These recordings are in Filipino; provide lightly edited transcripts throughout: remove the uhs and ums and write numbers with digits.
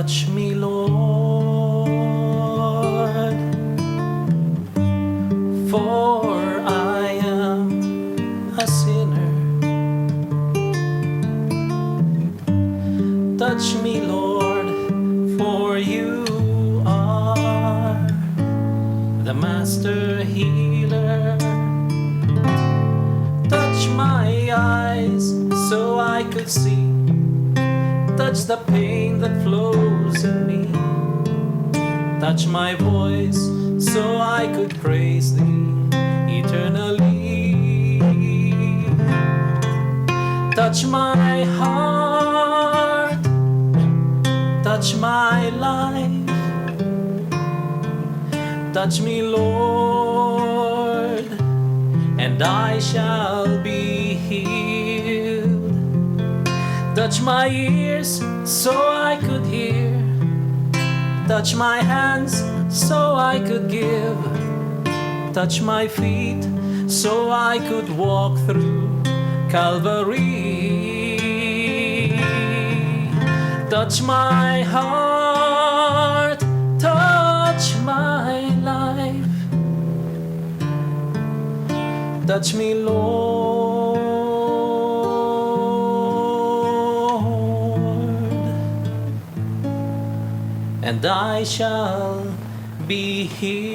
Touch me, Lord, for I am a sinner. Touch me, Lord, for you are the master healer. Touch my eyes so I could see. Touch the pain that flows in me. Touch my voice so I could praise thee eternally. Touch my heart, touch my life. Touch me, Lord, and I shall be healed. Touch my ears so I could hear. Touch my hands so I could give. Touch my feet so I could walk through Calvary. Touch my heart, touch my life. Touch me, Lord, and I shall be healed.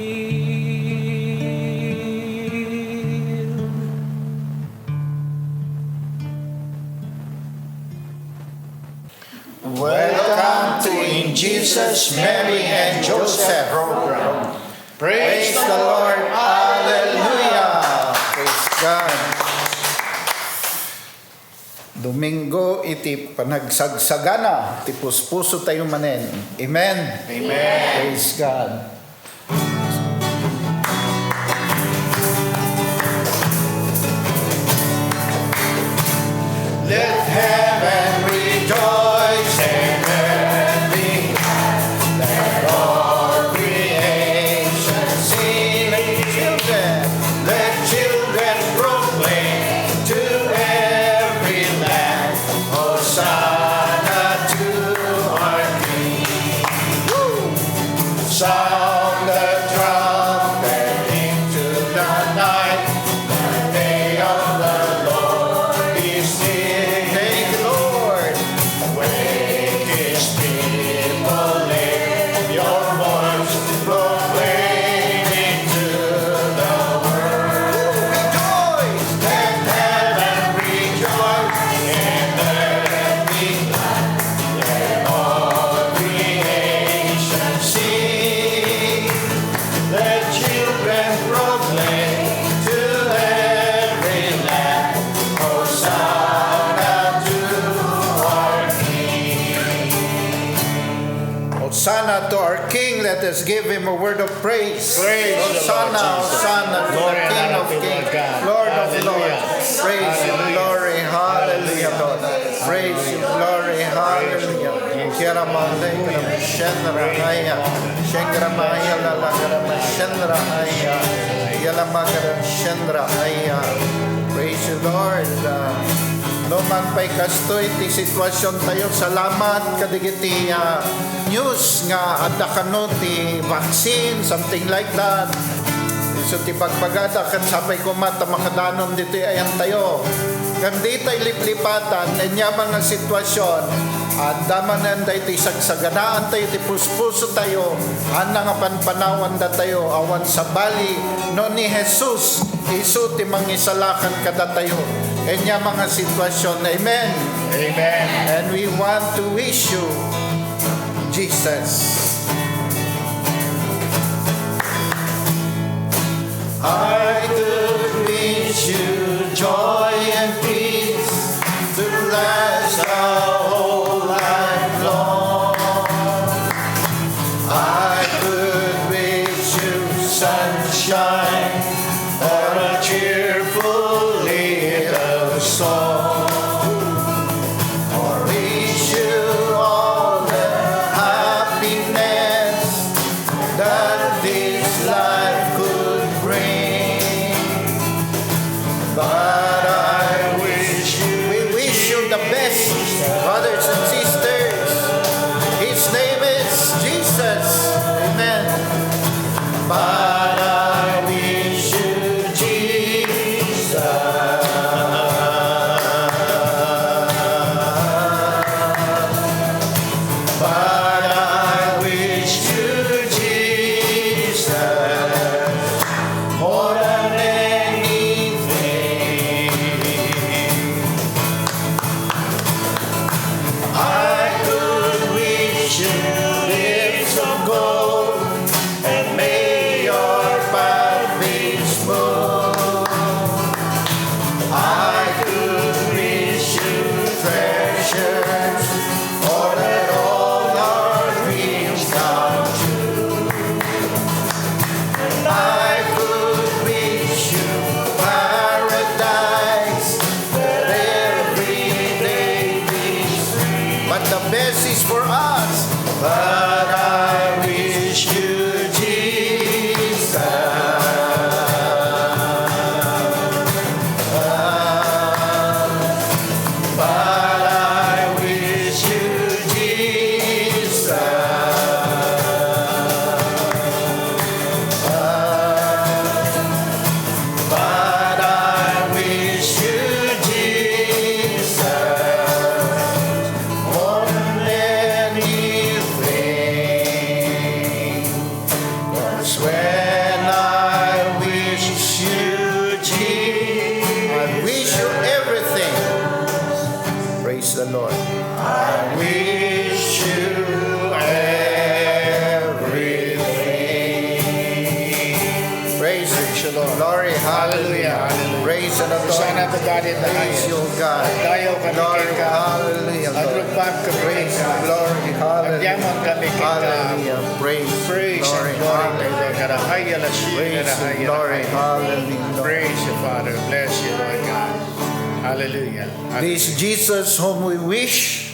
Welcome to In Jesus, Mary, and Joseph program. Praise the Lord. Hallelujah. Praise God. Domingo iti panagsagsagana, ti puspuso tayo manen. Amen. Amen. Praise God. Let heaven rejoice and earth be glad. Let all creation sing. Let children proclaim to every land, Hosanna to our King. Sound the trumpet into the night. The day of the Lord is near. Thank the Lord. Wake His people, lift your voice, proclaiming to the world. Rejoice! Let heaven rejoice, and earth be glad. Let all creation sing. Let children proclaim to every land, Hosanna to our King. Hosanna to our King. Let us give Him a word of praise. Praise the Hosanna, Lord Jesus. Hosanna to the Glory and King honor of to Kings, God. Lord of Hallelujah. Lords. Praise you, Hallelujah. glory, hallelujah, Lord. Praise you, glory, hallelujah. Kiramande, Shendra Haya, Shengra Maya, Lagarama Shendra Haya, Yalamagara Shendra Haya. Praise you, Lord. No man pa'y kastoy ti sitwasyon tayo. Salamat kadigiti news nga adda kano ti vaccine, something like that. So ti pagpagada kat sabay ko mata makadanon dito ayan tayo. Kandi tayo liplipatan nya mga sitwasyon at damanan tayo ti sagsaganaan tayo ti puspuso tayo ana nga panpanawan da tayo awan sa bali no ni Jesus isu ti mangisalakan kada tayo nya mga sitwasyon. Amen. Amen. And we want to wish you Jesus. I could wish you joy and peace to last our whole life long. I could wish you sunshine or a cheerful little song. Or wish you all the happiness that this life could bring. But I wish you, we wish you the best, brothers and sisters. His name That's when I wish you, Jesus. I wish you everything. Praise the Lord. I wish you everything. Praise you, Lord. Glory, hallelujah. Praise and adore. Sana to God in the Praise highest. you, God. Dayaw kami Glory, kay God. hallelujah, Lord. Agrupag kami kay Praise, God. glory, hallelujah. Agyaman kami kay God. Hallelujah. Praise, Praise glory, and glory to hallelujah. Lord God. Ahaya la shi, Praise ahaya you, la glory, haya. hallelujah. Praise you, Father. Bless you, Lord God. Hallelujah. This Jesus whom we wish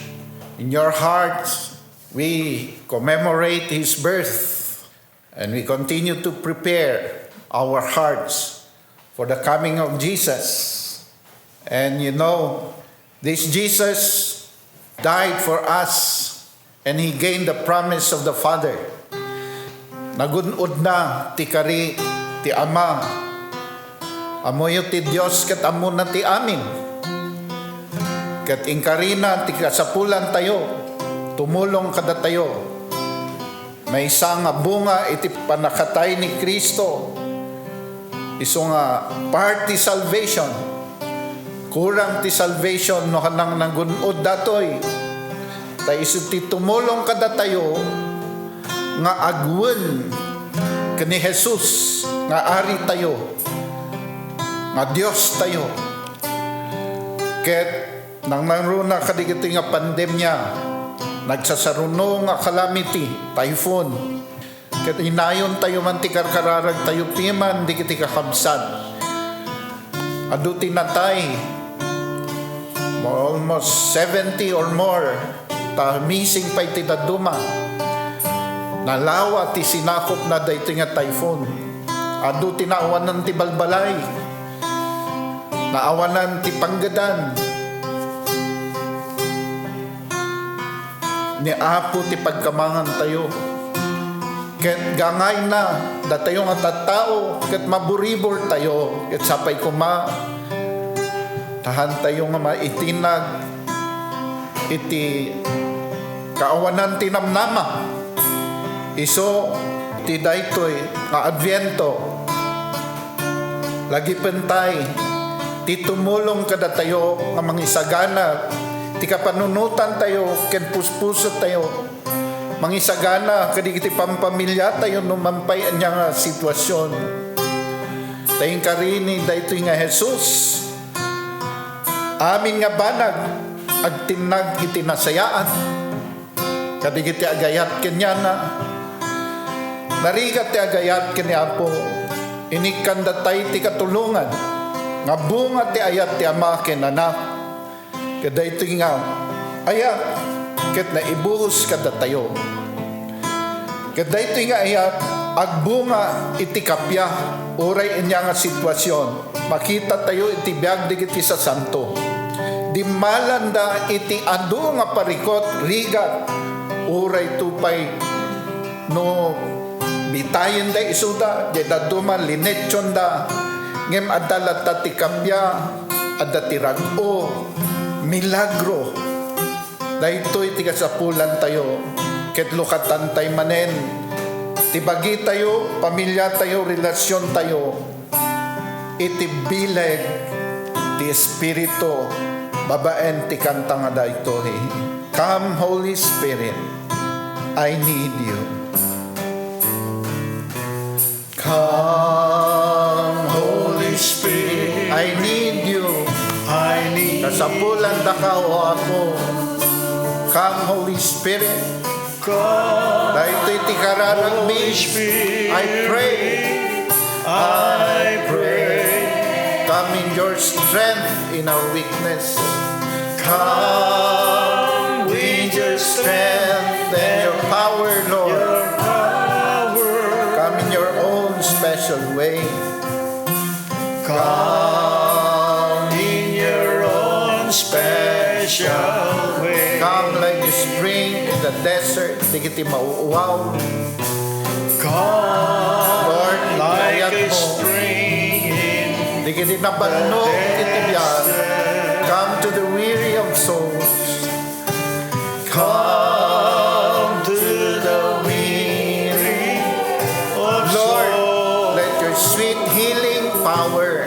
in your hearts, we commemorate his birth and we continue to prepare our hearts for the coming of Jesus. And you know, this Jesus died for us and he gained the promise of the Father. Nagunod na ti kari ti Ama, amoyo ti Dios ket amo na ti amin. Ket ingkarina ti kasapulan tayo, tumulong kada tayo. May isa nga bunga iti panakatay ni Kristo. Iso nga part ti salvation. Kurang ti salvation no kanang nagunod datoy. Ta isu ti tumulong kada tayo nga agwen kani Jesus nga ari tayo. Nga Dios tayo. Ket nang naruna kadigiti nga pandemya, nagsasaruno nga calamity, typhoon. Ket inayon tayo man ti karkararag tayo piman, di kiti kakabsat. Adu tinatay, almost 70 or more, ta missing pa iti daduma. Nalawa ti sinakop na dayto nga typhoon. Adu tinaawanan ti balbalay, naawanan ti panggadan, ni Apo ti pagkamangan tayo. Ket gangay na datayo nga tattao ket maburibor tayo ket sapay kuma tahan tayo nga maitinag iti kaawanan ti namnama. Iso ti daytoy nga adbyento lagi pentay ti tumulong kada tayo nga mangisagana ti kapanunutan tayo, ken puspusot tayo, mangisagana, kadigiti pampamilya tayo, numampay anya nga sitwasyon. Tayong karini, daytoy nga Jesus, amin nga banag, agtinag iti nasayaan, kadigiti agayat kanya na, narigat ti agayat kanya po, inikanda tayo ti katulungan, nga bunga ti ayat ti ama ken anak, kada ito nga, ayat, ket na ibuhos kada tayo. Kada ito nga ayat, agbunga iti kapya, uray inya nga sitwasyon. Makita tayo iti biag digiti sa santo. Di malanda iti adu nga parikot, rigat, uray tupay, no bitayin da isuda, jeda duman linetsyon da, ngem adalata ti kapya, adati rag-o, milagro. Daytoy ti kasapulan tayo. Ket lukatan tay manen. Tibagi tayo, pamilya tayo, relasyon tayo. Iti bileg ti Espiritu babaen ti kanta nga daytoy. Come Holy Spirit, I need you. Come Holy Spirit, I need you. I need Kasapulan da ka o ako. Come Holy Spirit, God. dahil iti kararag mi, I pray, come in your strength in our weakness. Come with your strength and your power, Lord. Come in your own special way. Come in your own special way. Come like the spring in the desert, di kiti mauuwaw. Lord, Like ibayat a mo. spring in Di kiti nabalno, kiti biyan. Come to the weary of souls. Come to the weary of souls. power.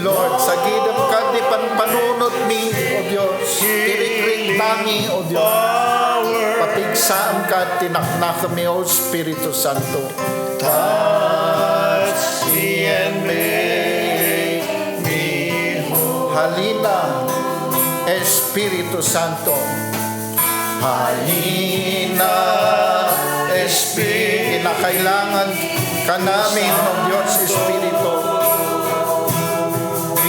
Lord, sa gidap ka di panpanunot mi, O Diyos. Tirikring tangi, O Diyos. Papigsaan ka, tinaknak mi, O Espiritu Santo. Touch me and make me whole. Halina, Espiritu Santo. Halina, Espiritu. Kinakailangan ka namin, O Diyos, Espiritu.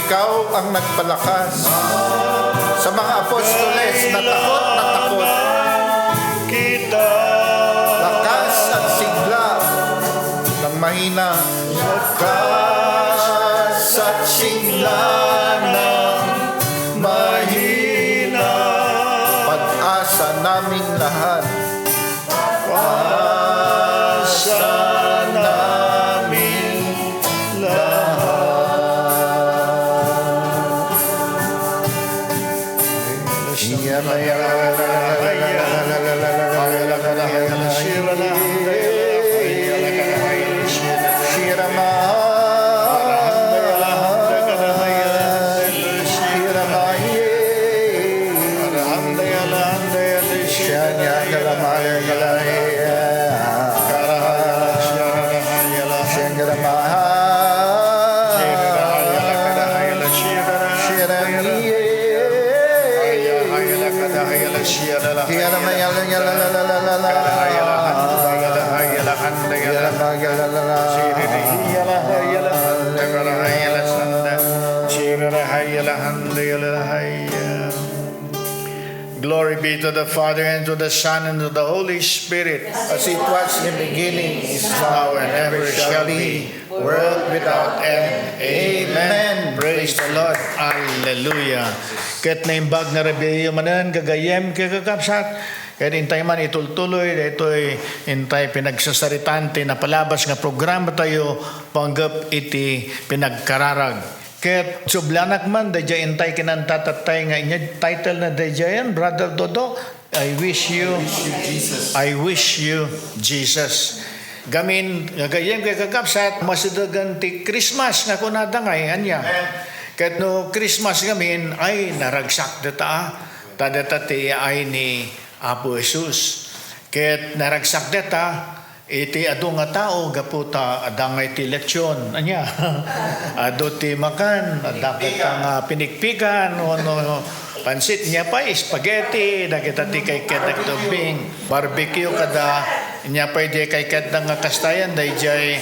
Ikaw ang nagpalakas sa mga apostoles na takot. Kita Lakas at sigla ng mahina. Lakas at sigla ng mahina. pag-asa naming lahat. Pag-asa namin Glory be to the Father, and to the Son, and to the Holy Spirit, As it was in the beginning, is now and ever shall be, world without end. Amen. Praise the Lord. Hallelujah. Ket naimbag na rebeyo manan gagayem kagakapsat. Ket intay man itultuloy daytoy intay pinagsasaritan ti napalabas nga programa tayo panggap iti pinagkararag. Ket sublanak man dayjay intay kinantatatay nga inya title na dayjayan, Brother Dodo, I wish you Jesus. Gamin gagayem kay kakapsat masidagan ti Christmas nga kunadangay anya. Ket no Christmas gamin ay naragsak data ti ay ni Apo Jesus. Ket naragsak data iti adu nga tao gaputa adangay ti leksyon anya. Adu ti makan dapat nga pinikpikan no pansit niya pa spaghetti dagita ti kay kedak tubing barbecue kada niya pa di kay kedak nga kastayan dayjay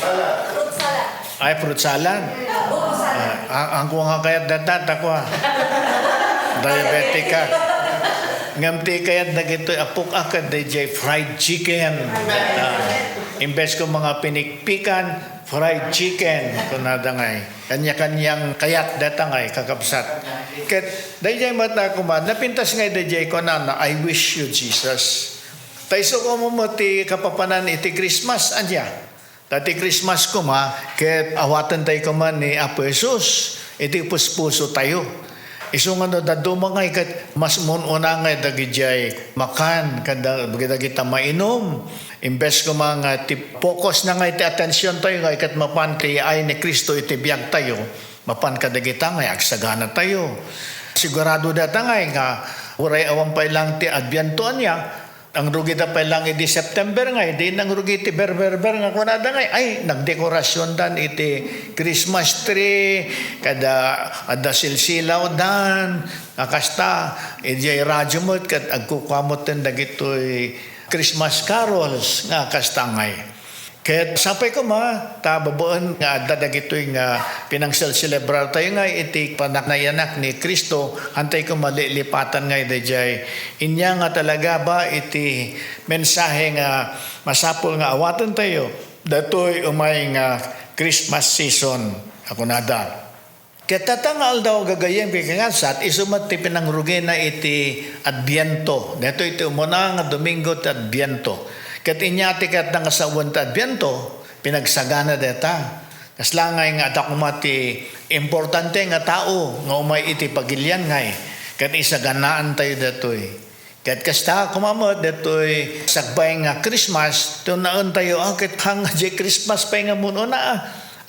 ay fruit salad. Ang ko nga kayat datata ko diabetic ka. Ngamti kayat dagito apok akad dayjay fried chicken. Imbes ko mga pinikpikan, fried chicken kunadangay. Kanya-kanyang kayat datangay kakabsat. Ket dayjay mata ko man napintas ngay dayjay ko na I wish you Jesus. Tayso ko mo ti kapapanan iti Christmas anya. Dati Christmas ko ket awatan tayo ko man ni Apo Jesus. Iti puspuso tayo. Isungan no dadumangay ket mas mununangay dagijay makan kada kita mainom. Imbes ko mga focus na nga iti atensyon tayo nga kat mapan kay ay ni Kristo iti biyag tayo. Mapan kadagita nga agsagana tayo. Sigurado data nga uray awang pa lang ti adbiento niya. Ang rugi da pa lang iti September nga, di nang rugi iti berberber nga kunada nga, ay nagdekorasyon dan iti Christmas tree, kada ada silsilaw dan, akasta, iti radyo mo, kat agkukamot ten dagitoy Christmas carols nga kastangay. Kaya sapay ko tababuan nga dadagitoy nga pinangsel celebrar tayo nga iti panaknayanak ni Kristo antay ko malilipatan nga dayjay inya nga talaga ba iti mensahe nga masapol nga awatan tayo datoy umay nga Christmas season ako nada. Kaya tatangal daw gagayem pikangasat isumat ti pinangrugi na iti Adbiento. Dito iti umuna nga Domingo ti Adbiento. Kat inyati kat nga sa uwanta Adbiento, pinagsagana deta. Kaslangay nga dakumati importante nga tao nga umay iti pagilyan ngay. Kat isaganaan tayo detoy. Kat kasta kumamot detoy sagbay nga Christmas, tunaon tayo, kat hang di Christmas pa nga muna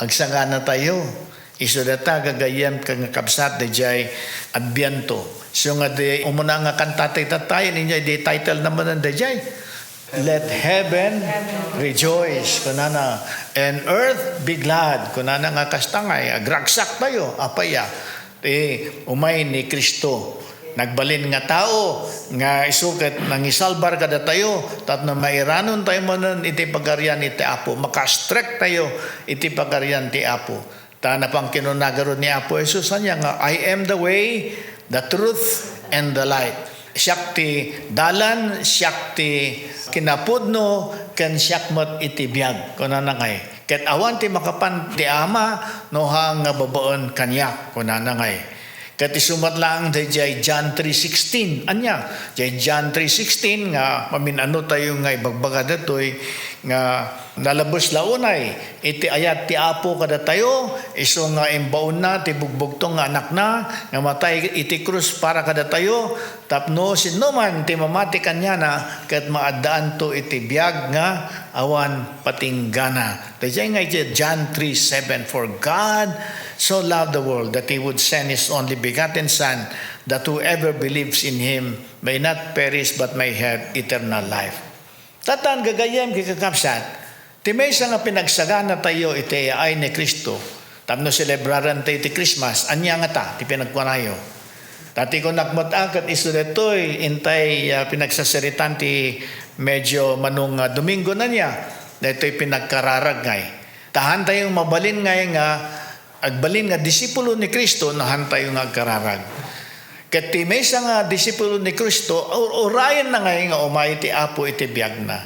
agsagana tayo. Isu data gagayem kang kabsat de jay Adbiento. So nga de umuna nga kanta tayo niya de title naman de jay. Let heaven rejoice kunana and earth be glad kunana nga kastangay agragsak tayo apaya umay ni Kristo nagbalin nga tao nga isukat nangisalbar kada tayo tapno mairanon tayo manon iti pagarian iti Apo makastrek tayo iti pagarian ti Apo tana pang kinunagaron ni Apo Jesus anya nga I am the way, the truth and the light. Siyak ti dalan, siyak ti kinapudno, ken siyak mat iti biyag. Kunana ngay. Ket awan ti makapan ti ama, nohang nga babaon kanyak. Kunana ngay. Ket isumat lang jay John 3:16. Anya, jay John 3:16 nga maminano tayo nga ibagbaga datoy nga nalabos launay iti ayat ti Apo kada tayo iso nga imbaon na ti bugbugtong nga anak na nga matay iti krus para kada tayo tapno sinuman ti mamati kanya na ket maadaan to iti biag nga awan patinggana. Dayjay nga iti John 3:7 for God so loved the world that he would send his only begotten Son that whoever believes in him may not perish but may have eternal life. Tatan gagayem kikakapsat, ti may nga pinagsagana tayo iti ay ni Kristo. Tapno celebraran tayo iti Christmas, anya nga ta, ti pinagkwanayo. Tati ko nakmatakat iso detoy, intay pinagsaseritan ti medyo manung Domingo na niya, detoy pinagkararag ngay. Tahan tayong mabalin ngay nga, agbalin nga disipulo ni Kristo, nahan tayo nga agkararag. Ket ti may nga disipulo ni Kristo, orayan na ngay nga umay ti Apo iti biyag na.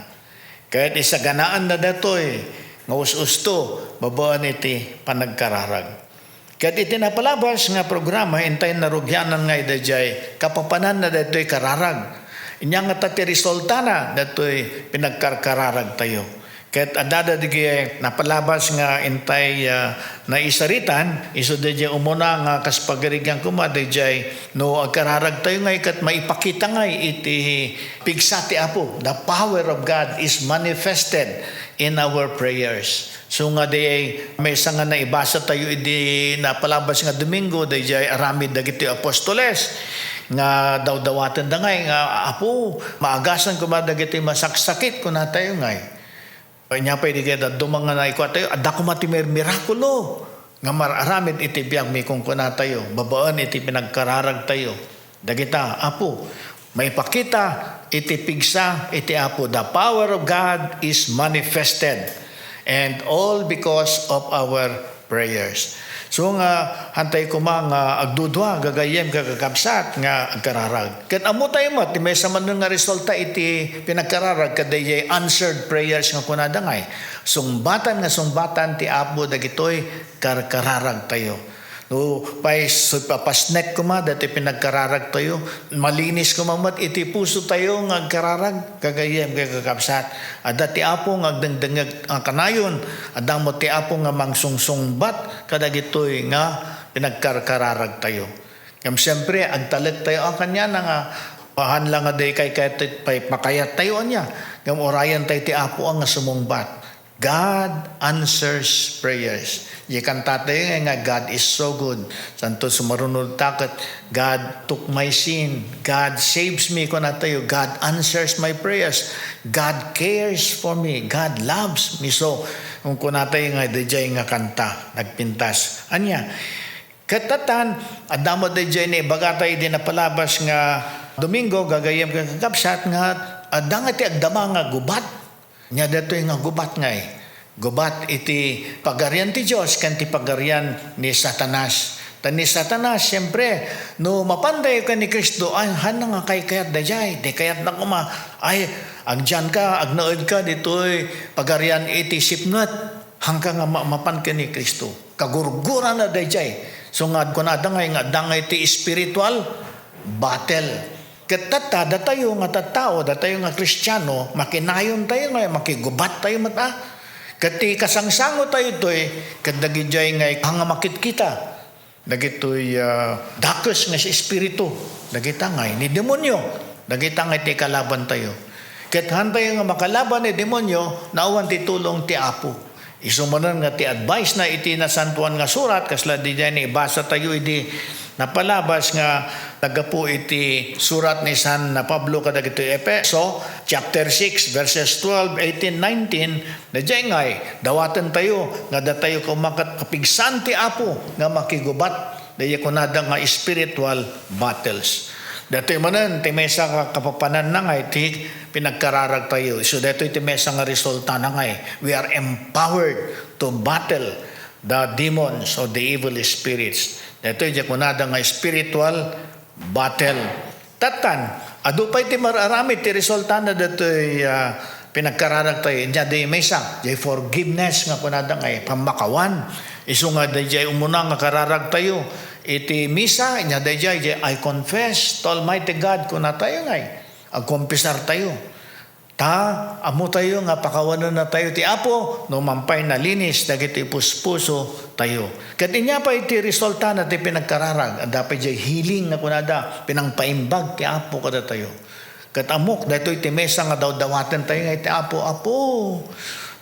Kahit isaganaan na datoy, nga us-usto, babaan iti panagkararag. Kahit iti napalabas nga programa, intay narugyanan nga idajay, kapapanan na datoy kararag. Inya nga tati resulta na datoy pinagkarkararag tayo. Kahit adada di napalabas nga intay naisaritan, iso di umuna nga kaspagarigyang kuma di no agkararag tayo ngay kat maipakita ngay iti pigsa ti Apo. The power of God is manifested in our prayers. So nga di may isa nga naibasa tayo di napalabas nga Domingo di aramid dagiti apostoles nga daw-dawatan da ngay nga Apo maagasan ko ba dagiti masaksakit ko na tayo ngay. Kanya pa idigay dumang nga naikuha tayo, adda ko matimer mirakulo. Nga mararamid iti biyag mi kung kuna tayo, babaan iti pinagkararag tayo. Dagita, Apo, may pakita iti pigsa iti Apo. The power of God is manifested. And all because of our prayers. So nga, hantay ko mga agdudwa, gagayem, gagagabsat, nga agkararag. Kat amo tayo mo, ti may saman nga resulta iti pinagkararag, kaday answered prayers nga kunadangay. Sungbatan ti Apo, dagitoy, kararag tayo. No, papasnek ko ma, dati pinagkararag tayo, malinis ko mamat, iti puso tayo nga agkararag, gagayem, gagagabsat. Dati Apo nga agdangdangag ang kanayon, adamo ti Apo nga mangsungsungbat, kadagitoy nga pinagkararag tayo. Ngam siyempre, agtalit tayo ang kanya na nga, pahan lang nga day kay makayat tayo niya. Ngam orayan tayo ti Apo ang nga sumungbat. God answers prayers. Ikan tatay nga God is so good. Santo sumarunod takot, God took my sin. God saves me kung tayo. God answers my prayers. God cares for me. God loves me. So, kung kunatay nga DJ nga kanta, nagpintas. Anya, katatan, adamo DJ ni bagatay din na palabas nga Domingo, gagayam ka kakapsat nga, adang iti agdama nga gubat. Nya dato nga gubat nga gubat iti pagarian ti Diyos kan ti pagarian ni Satanas. Ni Satanas, siyempre, no mapanday ka ni Kristo, ay han nga kay kayat dajay, di kayat na kuma, ay agdyan ka, agnaod ka, dito'y pagarian iti sipnat, hanggang nga mapan ka ni Kristo. Kagurgura na dajay. So nga ko na dangay ti spiritual battle. Katata, datayo nga tatao, datayo nga Kristiyano, makinayon tayo nga, makigubat tayo mata. Kati kasangsango tayo ito'y, kadagidjay nga hangamakit kita. Dagito'y dakos nga si Espiritu. Dagita nga, ni demonyo. Dagita nga iti kalaban tayo. Kat hantay nga makalaban ni demonyo, naawan ti tulong ti Apo. Isumanan nga ti advice na iti nasantuan nga surat kasla di dyan ibasa tayo iti napalabas nga nagapu iti surat ni San Pablo kadag iti Efeso chapter 6 verses 12, 18, 19 na dyan ngay dawatan tayo nga datayo kapigsan ti Apo nga makigubat daya kunada nga spiritual battles. Dato manan ti mesa ka kapapanan na ngay ti pinagkararag tayo. So dato ti mesa nga resulta na ngay. We are empowered to battle the demons or the evil spirits. Dato ti kunada nga spiritual battle. Tatan, adu pa ti mararami ti resulta na dato pinagkararag tayo. Diya di mesa, di forgiveness nga kunada ngay pamakawan. Isu nga di umuna nga kararag tayo. Iti misa, inya dayjay, I confess to Almighty God kuna tayo ngay. Agkompisar tayo. Amo tayo nga pakawanan na tayo ti Apo, no mampay na linis, dagiti puspuso tayo. Kat inya pa iti resulta na ti pinagkararag, dapat jay healing na kunada, pinangpaimbag ti Apo kada tayo. Kat amok, dito iti mesa nga daw-dawatan tayo nga iti Apo,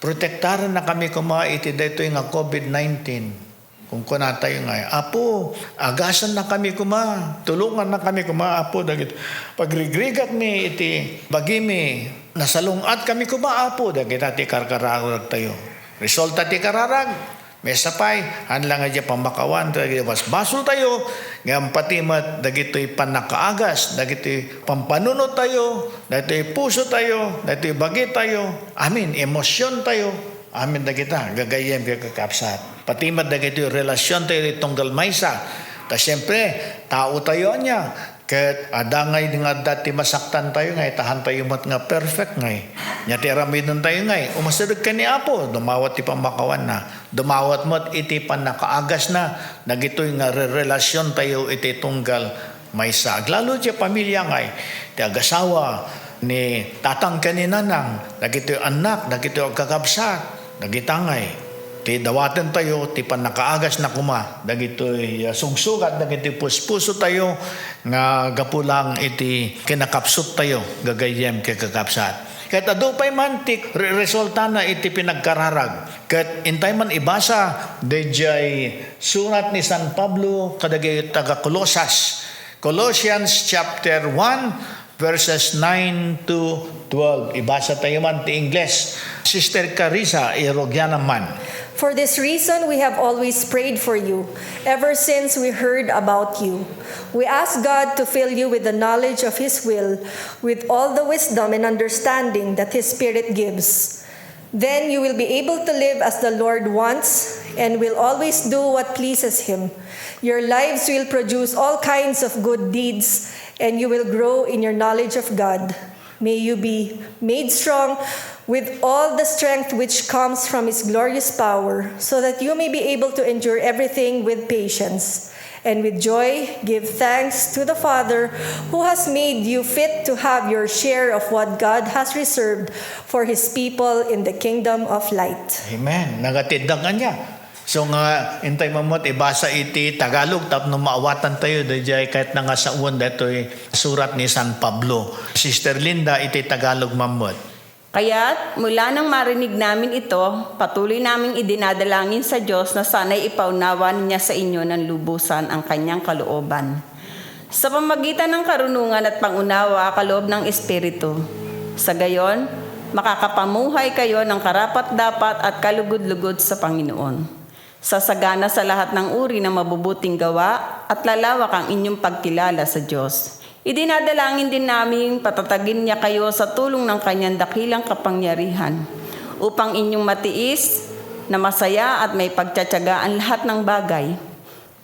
protektaran na kami kuma iti dito nga COVID-19. Kung kuna tayo nga, Apo, agasan na kami kuma, tulungan na kami kuma, Apo, dagit pagrigrigat mi iti bagimi, nasalungat kami kuma, Apo, dagit ati karkararag tayo. Resulta ti kararag, may sapay, hanlang nga pamakawan, dagit basul tayo, ngam patimat, dagito'y panakaagas, dagito'y pampanunot tayo, dagito'y puso tayo, dagito'y bagi tayo, amin, emosyon tayo, amin dagita, gagayem kakapsat. Patimat dagito yung relasyon tayo itong galmaysa. Ta siyempre, tao tayo niya. Ket adangay nga dati masaktan tayo ngay, tahan tayo mat nga perfect ngay. Nyati aramidon tayo ngay. Umasadog ka ni Apo, dumawat ti pamakawan na. Dumawat mo't iti pan nakaagas na. Nagito'y nga relasyon tayo iti tunggal maysa. Lalo siya pamilya ngay. Ti agasawa ni tatang kaninanang. Nagito'y anak, nagito'y kakabsat. Nagitangay. Ti dawatan tayo, ti panakaagas na kuma, dagito'y sugsugat, dagito'y puspuso tayo, nga gapulang iti kinakapsot tayo, gagayem kay kakapsat. Kahit adupay man, ti resulta na iti pinagkararag. Kahit intay man ibasa, dejay surat ni San Pablo, kadagay taga Colosas, Colossians chapter 1, verses 9 to 12. Ibasa tayo man ti Ingles. Sister Carissa, irogyan naman. For this reason, we have always prayed for you, ever since we heard about you. We ask God to fill you with the knowledge of His will, with all the wisdom and understanding that His Spirit gives. Then you will be able to live as the Lord wants, and will always do what pleases Him. Your lives will produce all kinds of good deeds, and you will grow in your knowledge of God. May you be made strong with all the strength which comes from His glorious power, so that you may be able to endure everything with patience. And with joy, give thanks to the Father who has made you fit to have your share of what God has reserved for His people in the kingdom of light. Amen. Nagatidang kanya. So nga, intay mamot, ibasa iti Tagalog, tapno maawatan tayo, dajay kahit na nga sa uwan, dato'y surat ni San Pablo. Sister Linda, iti Tagalog mamot. Kaya't mula nang marinig namin ito, patuloy naming idinadalangin sa Diyos na sana'y ipaunawan niya sa inyo ng lubusan ang kanyang kalooban. Sa pamagitan ng karunungan at pangunawa kaloob ng Espiritu. Sa gayon, makakapamuhay kayo ng karapat-dapat at kalugod-lugod sa Panginoon. Sasagana sa lahat ng uri ng mabubuting gawa at lalawak ang inyong pagkilala sa Diyos. Idinadalangin din namin patatagin niya kayo sa tulong ng kanyang dakilang kapangyarihan upang inyong matiis na masaya at may pagtsatsagaan lahat ng bagay.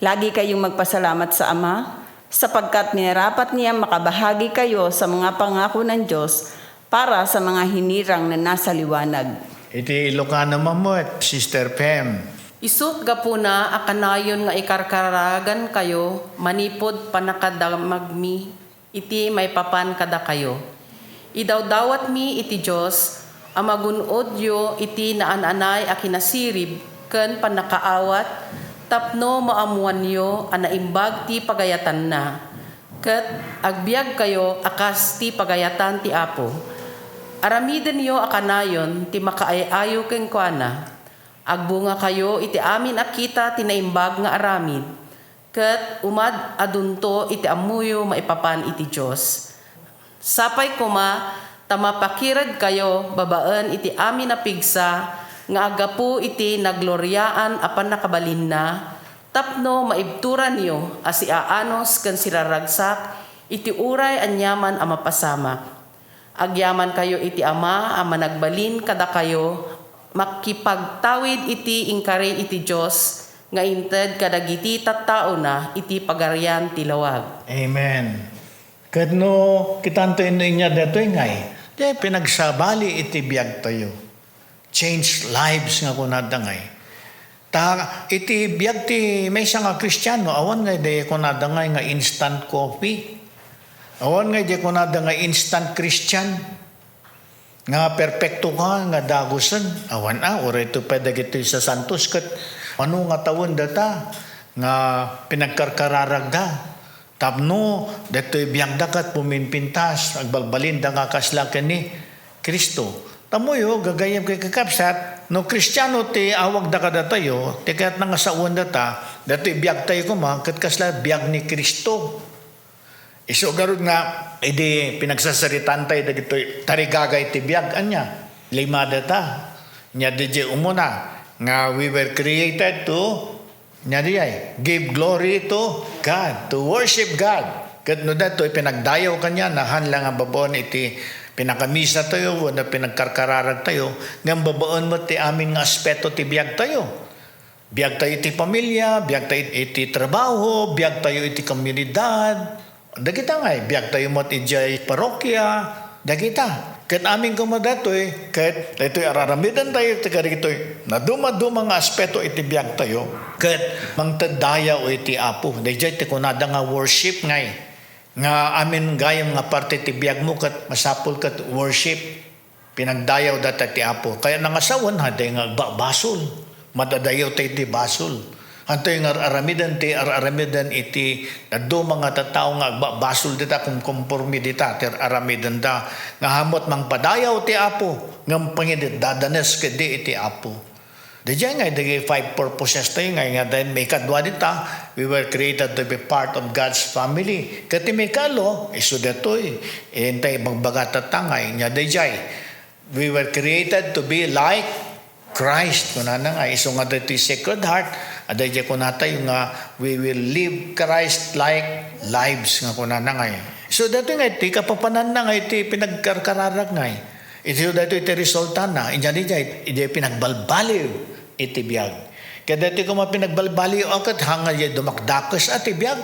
Lagi kayong magpasalamat sa Ama sapagkat nirapat niya makabahagi kayo sa mga pangako ng Diyos para sa mga hinirang na nasa liwanag. Iti Ilocano mamot, Sister Pem. Isut gapuna akanayon nga ikarkaragan kayo, manipod panakadamagmi, iti may papan kada kayo. Idawdawat mi iti Diyos, amagunod yo iti naananay a kinasirib, ken panakaawat, tapno maamuan yo anaimbag ti pagayatan na. Ket agbiag kayo akas ti pagayatan ti Apo. Aramiden yo akanayon ti makaayayo ken kuana. Agbunga kayo iti amin akita tinaimbag nga aramid. Ket umad adunto iti amuyo maipapan iti Dios. Sapay kuma tamapakirad kayo babaen iti amin na pigsa nga agapu iti nagloryaan apan nakabalin na tapno maibturan niyo asi aanos ken siraragsak iti uray anyaman a mapasamak. Agyaman kayo iti ama a managbalin kada kayo makipagtawid iti ingkari iti Dios nga inted kadagiti tattao na iti pagarian ti lawag. Amen. Kadno kitanto niya detoy ngay. Di pinagsabali iti biag tayo. Change lives nga kunada ngay. Iti biag ti may nga Kristiyano awan ngay de kunada ngay nga instant coffee. Awan ngay de kunada nga instant Christian. Nga perpekto ka nga dagusan. Awan ora ito pedagito sa Santos kat ano nga tawon data nga pinagkarkararag da. Tapno, deto'y biyagda kat puminpintas, agbalbalin da nga kaslakan ni Kristo. Tamoyo, gagayam kay kakapsat, no Kristiyano ti awag da kada tayo, ti kaya't nangasawan data, deto'y biyag tayo kuma, kat kasla biyag ni Kristo. Iso garod nga, edi pinagsasaritan tayo, dagito'y tarigagay ti biyag, anya, lima data, nya di umuna, nga we were created to give glory to God, to worship God. Kat no dato, pinagdayaw kanya, nahan lang ang babaon iti pinakamisa tayo, na pinagkarkararag tayo, ng babaon mo ti amin nga aspeto ti biyag tayo. Biyag tayo iti pamilya, biyag tayo iti trabaho, biyag tayo iti komunidad. Dagita nga biyag tayo mo iti parokya, dagita. Kat aming kumadatoy, kat ito'y araramidan tayo, tika rito'y naduma-duma nga aspeto iti biyag tayo, kat mangtadaya o iti apo. Dahil iti kunada nga worship ngay, nga amin gayam nga parte iti biyag mo, kat masapul kat worship, pinagdayaw data iti apo. Kaya nangasawan, haday nga basol, madadayaw tayo iti basol. Antoy nga aramidan iti naddo mga tattao nga basol dita kung kompormi dita ter aramidan da nga hamot mang padayaw ti apo ngam pangidit dadanes kedi iti apo. Diyan nga dagi five purposes tayo nga then may kadwa dita we were created to be part of God's family. Kati may kalo iso detoy entay magbaga tatangay nya dayjay we were created to be like Christ kunana nga iso nga dito'y Sacred Heart. Aday ko nata yung we will live Christ-like lives nga kunana nga. So dato nga iti kapapanan na nga iti pinagkarkararag nga. Ito dato iti resulta na. Inyari iti pinagbalbaliw iti biyag. Kaya dato ko mapinagbalbaliw akat hanga yung dumakdakas at ibiyag.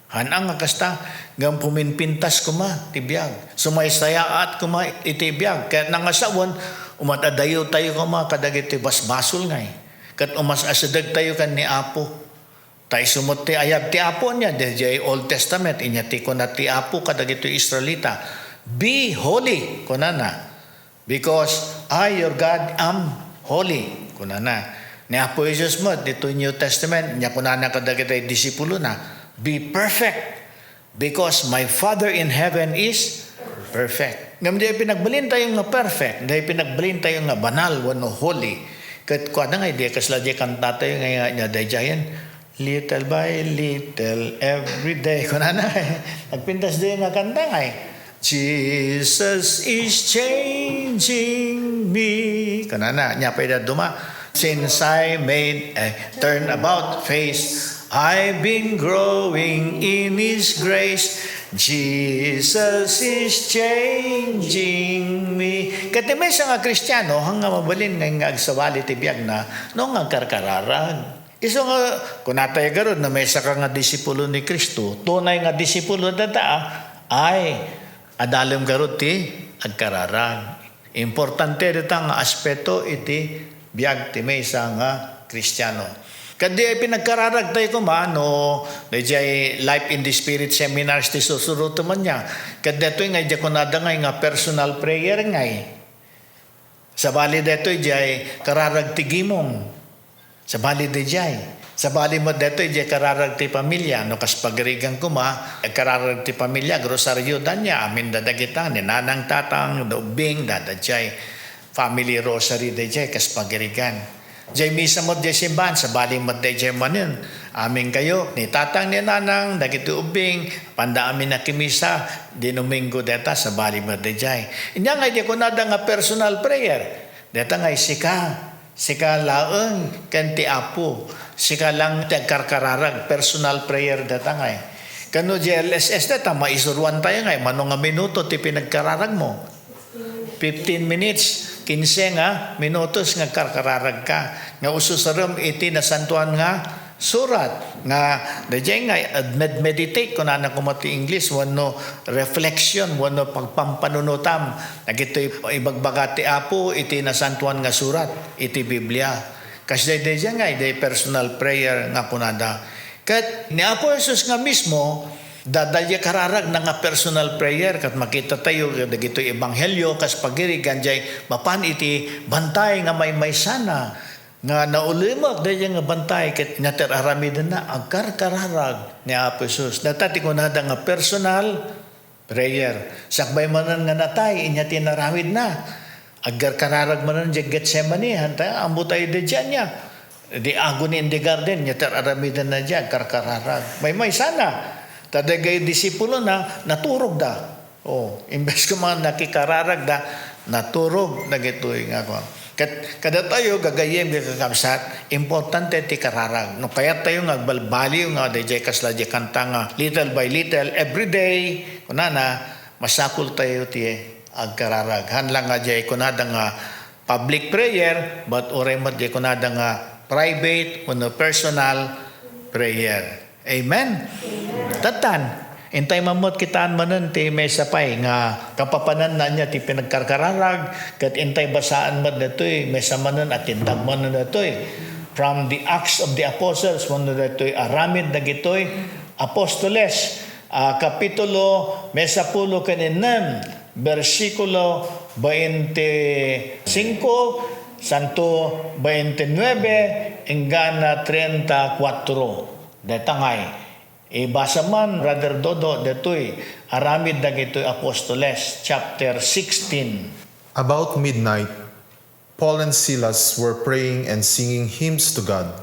Hanang nga kasta ngam puminpintas kuma iti biyag. Sumaysaya at kuma iti biyag. Kaya nangasawon umatadayo tayo kuma kadag iti basbasol nga. Kat umas asadag tayo kan ni Apo. Tayo sumot ti ayab ti Apo niya. Dahil Old Testament, inyati ko na ti Apo kadag ito Israelita. Be holy, kunana. Because I, your God, am holy, kunana. Ni Apo Jesus mo, dito New Testament, niya kunana kadag ito disipulo na. Be perfect, because my Father in heaven is perfect. Ngam di pinagbalin tayo nga perfect, di pinagbalin tayo nga banal, wano holy. Kat kuha na nga, di kasla di kanta tayo nga niya dayayan. Little by little, every day. Kuna na nagpintas din nga kanta nga Jesus is changing me. Kuna na, niya pa duma. Since I made a turnabout face, I've been growing in His grace. Jesus is changing me. Kati may sa nga Kristiyano, hanga mabalin nga agsawali ti biyag na, no nga karkararag. Iso nga, kung natay garod na may sa nga disipulo ni Kristo, tunay nga disipulo data ay adalim garod ti agkararag. Importante dito nga aspeto iti biyag ti may sa nga Kristiyano. Kadi ay pinagkararag tayo kumano, dahil Life in the Spirit seminars ti susuruto man niya. Kadi ito nga, dyan ko nadangay nga personal prayer ngay. Sa bali dito, dyan kararag ti gimong. Sa bali dyan. Sa bali mo dito, dyan kararag ti pamilya. No, kas pagrigang kuma, kararag ti pamilya, grosaryo dan niya, amin dadagitan, ninanang tatang, dobing, dadadjay. Family rosary dyan, kas pagrigan. Jay misa mo jay simbahan, sa baling mo jay manin. Amin kayo, ni tatang ni nanang, dagiti ubing, panda amin na kimisa, di Domingo deta sa baling mo jay. Inya nga di ko nada nga personal prayer. Deta nga sika laeng kanti apo, sika lang tagkarkararag, personal prayer deta nga. Kano JLSS deta, maisuruan tayo nga, manong nga minuto ti pinagkararag mo. 15 minutes, 15 nga minutos nga karkararag ka. Nga ususaram iti na santuan nga surat. Nga, dajay nga, meditate kung na kumati English, wano reflection, wano pagpampanunutam. Nagito ibagbagati apo, iti na santuan nga surat, iti Biblia. Kasi dajay nga, iti personal prayer nga kunada. Kat ni Apo Jesus nga mismo, dadalya kararag na nga personal prayer kat makita tayo dagito ebanghelyo kas pagirigan jay mapan iti bantay nga may sana nga naulimak dayang nga bantay ket nater aramiden na agkarkararag ni Apo Jesus. Datati ko nada nga personal prayer. Sakbay manan nga natay inya tinaramid na. Agkarkararag manan jay Getsemani hanta ambo tayo de diyan niya. Di agony in the garden nya ter aramiden na diyan karkararag. May sana. Tadagay disipulo na naturog da. Oh, imbes ko man nakikararag da, naturog na gitoy nga ko. Kada tayo gagayem kakamsat, importante ti kararag. No kaya tayo ngagbalbali nga DJ kasladya kanta nga little by little every day kunana masakol tayo ti agkararag. Hanlang nga jay kunada nga public prayer but oray mat jay kunada nga private o personal prayer. Amen. Tatan, intay mamot kitaan manan ti may sapay nga kapapanan na niya ti pinagkarkararag kat intay basaan man datoy may samanan at tindag man datoy from the Acts of the Apostles man datoy aramid dagitoy apostoles kapitulo may 10 kaninem versikulo 25 santo 29 ingana 34 detangay ibasa man Brother Dodo detoy aramid dagitoy apostoles chapter 16. About midnight, Paul and Silas were praying and singing hymns to God,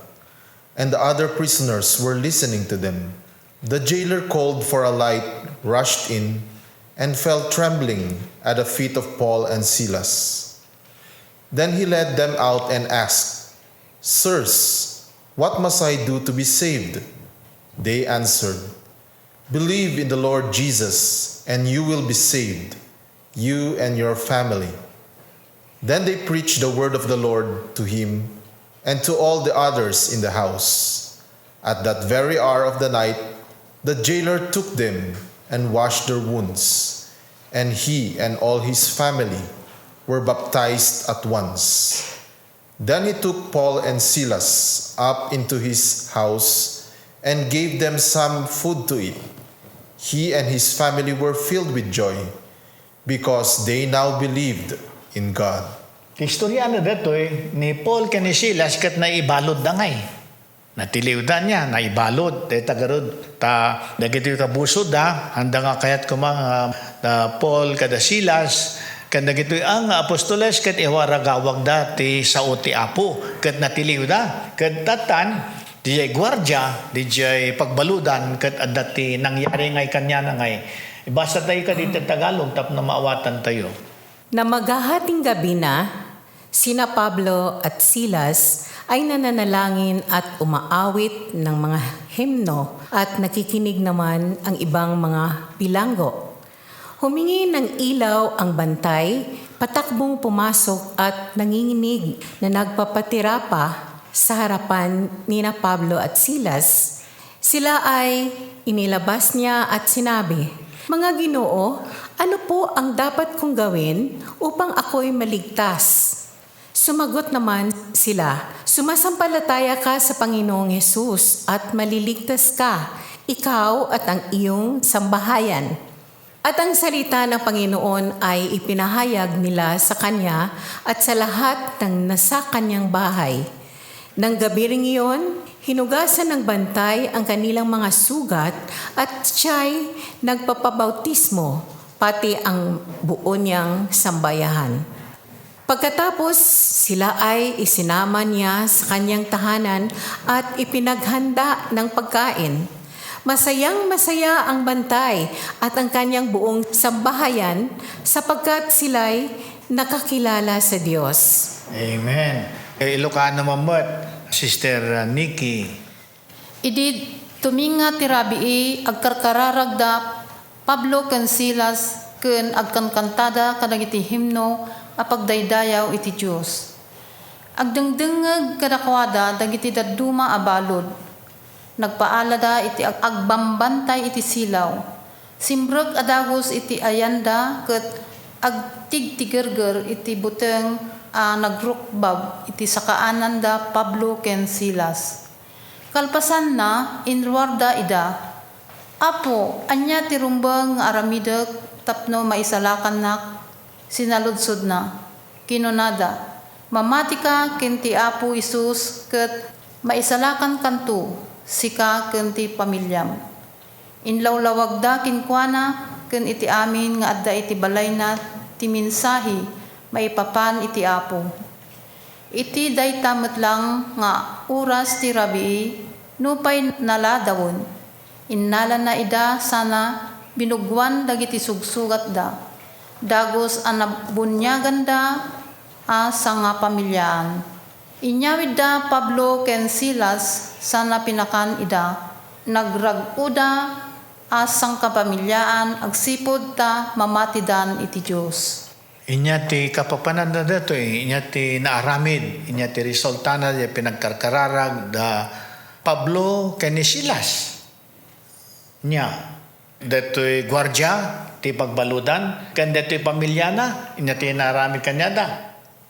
and the other prisoners were listening to them. The jailer called for a light, rushed in, and fell trembling at the feet of Paul and Silas. Then he led them out and asked, "Sirs, what must I do to be saved?" They answered, "Believe in the Lord Jesus, and you will be saved, you and your family." Then they preached the word of the Lord to him and to all the others in the house. At that very hour of the night, the jailer took them and washed their wounds, and he and all his family were baptized at once. Then he took Paul and Silas up into his house and gave them some food to eat. He and his family were filled with joy because they now believed in God. Istorya na datoy ni Paul ken ni Silas ket naibalod da ngay. Natiliwdan niya, naibalod. Tagarod, dagiti kabusod da, handa nga kayat kumang Paul kada Silas, kan dagiti ang apostoles ket iwaragawag da ti sao ti Apo, ket natiliwda, ket tatan, dijay gwardya, dijay pagbaludan, ket adati nangyari ngay kanya na ngay. Ibasa tayo ka dito Tagalog, tap na maawatan tayo. Na maghahating gabi na, sina Pablo at Silas ay nananalangin at umaawit ng mga himno at nakikinig naman ang ibang mga bilanggo. Humingi ng ilaw ang bantay, patakbong pumasok at nanginginig na nagpapatira pa sa harapan ni na Pablo at Silas. Sila ay inilabas niya at sinabi, "Mga Ginoo, ano po ang dapat kong gawin upang ako'y maligtas?" Sumagot naman sila, "Sumasampalataya ka sa Panginoong Hesus at maliligtas ka, ikaw at ang iyong sambahayan." At ang salita ng Panginoon ay ipinahayag nila sa kanya at sa lahat ng nasa kanyang bahay. Nang gabi ring iyon, hinugasan ng bantay ang kanilang mga sugat at siya'y nagpapabautismo, pati ang buo niyang sambayahan. Pagkatapos sila ay isinama niya sa kanyang tahanan at ipinaghanda ng pagkain. Masayang-masaya ang bantay at ang kanyang buong sambahayan sapagkat sila'y nakakilala sa Diyos. Amen. Ilocano mamot, Sister Nikki. Idi tuminga ti Rabii agkarkararagda Pablo ken Silas ken agkankantada kadagiti himno apagdaydayaw iti Dios. Agdengdengeg kadakwada dagiti dadduma a balod. Nagpaalada iti agbambantay iti silaw. Simbrek adagos iti ayanda ket agtigtigerger iti buteng nagrukbab iti sakaananda Pablo ken Silas. Kalpasan na inruarda ida, Apo, anya ti rumbang aramidek tapno maisalakan nak, sinaludsod na, kinunada, mamati ka ken ti Apo Isus ket maisalakan kanto, sika ken ti pamilyam. Inlawlawagda kinkwana ken iti amin nga adda iti balay na ti mensahe maipapan iti Apo. Iti dayta met lang nga oras ti Rabii nupay naladawon. Innala na ida sana binugwan dagiti sugsugat da. Dagos anabunyagan da sa nga pamilyaan. Inyawid da Pablo ken Silas sana pinakan ida. Nagraguda asang kapamilyaan agsipod ta mamatidan iti Dios. Inya ti kapapanan na dato inya ti naaramid, inya ti resultana di pinagkarkararag da Pablo ken ni Silas. Nya, dato'y gwardya, ti pagbaludan, kan dato'y pamilyana, inya ti naaramid kanya da.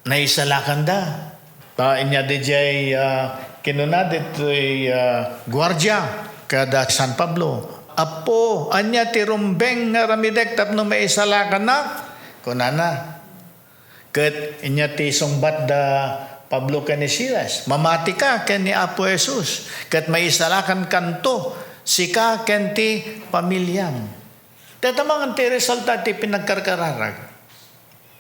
Naisalakan da. Inya di jay kinuna dato'y gwardya, kada San Pablo. Apo, anya ti rumbeng nga ramidek tapno maisalakan na. Kunana, ket inya ti sungbat da Pablo ken ni Silas, mamati ka ken ni Apo Jesus, ket maisalakan kanto, sika ken ti pamilyam. Tatamangan ti resulta ti pinagkarkararag.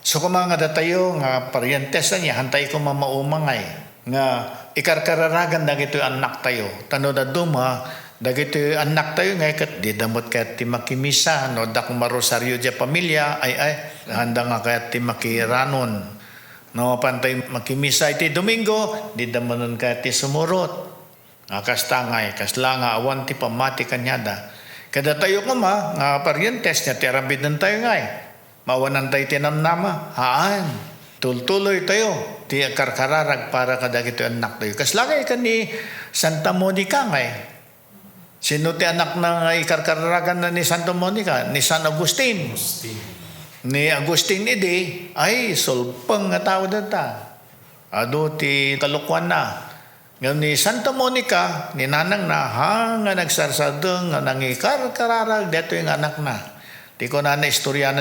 So kung mga datayo nga paryentes na niya, hantay ko mamaumangay, nga ikarkararagan dagito anak tayo. Tano da duma, dagito anak tayo nga ikat, di damot kaya ti makimisa, no da kung marosaryo di pamilya, ay, handa nga kaya ti makiranon. No, pantay makimisa iti Domingo, di damanon kaya ti sumurot. Kastangay, kasla nga awan ti pamati kanyada. Kada tayo kuma, nga paryentes niya, ti arambid ng tayo ngay. Mawanan tayo tinamnama, haan. Tultuloy tayo, ti karkararag para kadagito anak tayo. Kasla ngay ka ni Santa Monica ngay. Sino ti anak na ikarkararagan na ni Santa Monica? Ni San Agustin. Ni Agustin idi, ay sulpang nga tao data. Ado ti kalukwan na. Ngayon ni Santa Monica, ni nanang na nga nagsarsadong nga nangikar-kararag, deto yung anak na. Di ko na istorya na